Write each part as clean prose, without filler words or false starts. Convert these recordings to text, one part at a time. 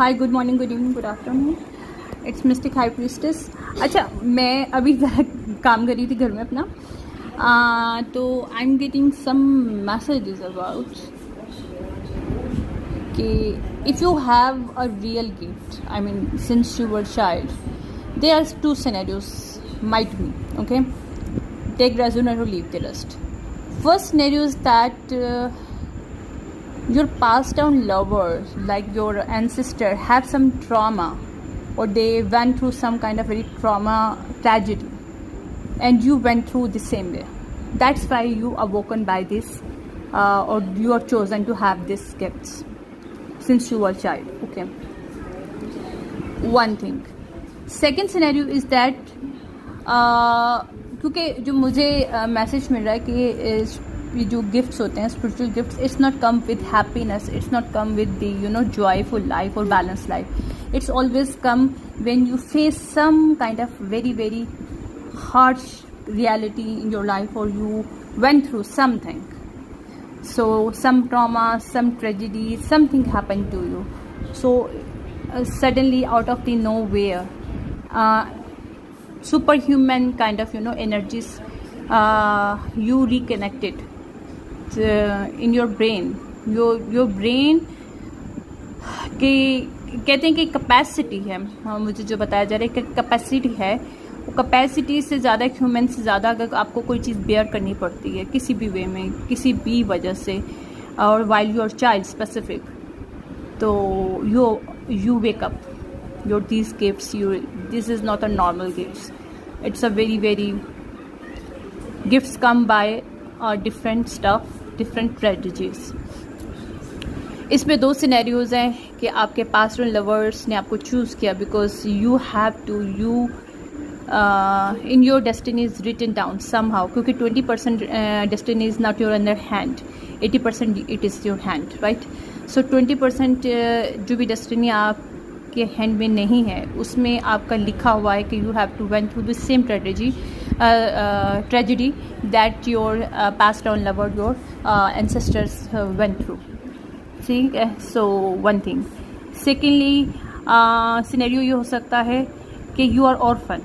Hi, good morning, good evening, good afternoon. It's mystic high priestess. अच्छा, मैं अभी ज़रा काम कर रही थी घर में अपना, तो I am getting some messages about कि if you have a real gift, I mean since you were child, there are two scenarios might be, okay? Take resonate or leave the rest. First scenario is that your passed down lovers, like your ancestor, have some trauma, or they went through some kind of very trauma tragedy, and you went through the same way. That's why you awoken by this, or you are chosen to have these gifts since you were a child, okay? One thing. Second scenario is that क्योंकि जो मुझे message मिल रहा है कि ये जो gifts होते हैं, spiritual gifts, it's not come with happiness, it's not come with the joyful life और balance life. It's always come when you face some kind of very very harsh reality in your life, or you went through something, so some trauma, some tragedy, something happened to you, so suddenly out of the nowhere, superhuman kind of energies, you reconnected in your brain. your brain के कहते हैं कि capacity है, मुझे जो बताया जा रहा है कि कैपेसिटी है, वो कैपेसिटी से ज़्यादा, ह्यूमन से ज़्यादा अगर आपको कोई चीज़ बेयर करनी पड़ती है किसी भी वे में, किसी भी वजह से, और while you are child specific, तो you wake up. These gifts, this is not a normal gifts. It's a very very gifts come by different stuff, different strategies. इसमें दो सिनेरियोज हैं कि आपके पास्ट लवर्स ने आपको चूज़ किया because you have to, you in your destiny is written down somehow, क्योंकि 20% destiny is not your under hand, 80% it is your hand, right? So 20% जो भी destiny आपके हैंड में नहीं है, उसमें आपका लिखा हुआ है कि you have to went through the same tragedy that your passed on lover, your ancestors went through. See, so one thing. Secondly, scenario ये हो सकता है कि you are orphan,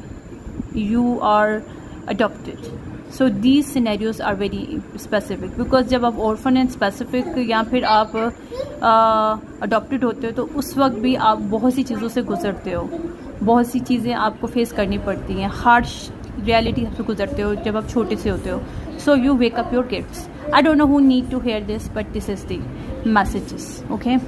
you are adopted. So these scenarios are very specific, because जब आप orphan and specific या फिर आप adopted होते हो, तो उस वक्त भी आप बहुत सी चीज़ों से गुजरते हो, बहुत सी चीज़ें आपको फेस करनी पड़ती हैं, हार्श रियलिटी से गुजरते हो जब आप छोटे से होते हो. So you wake up your gifts. I don't know who need to hear this, but this is the messages, okay?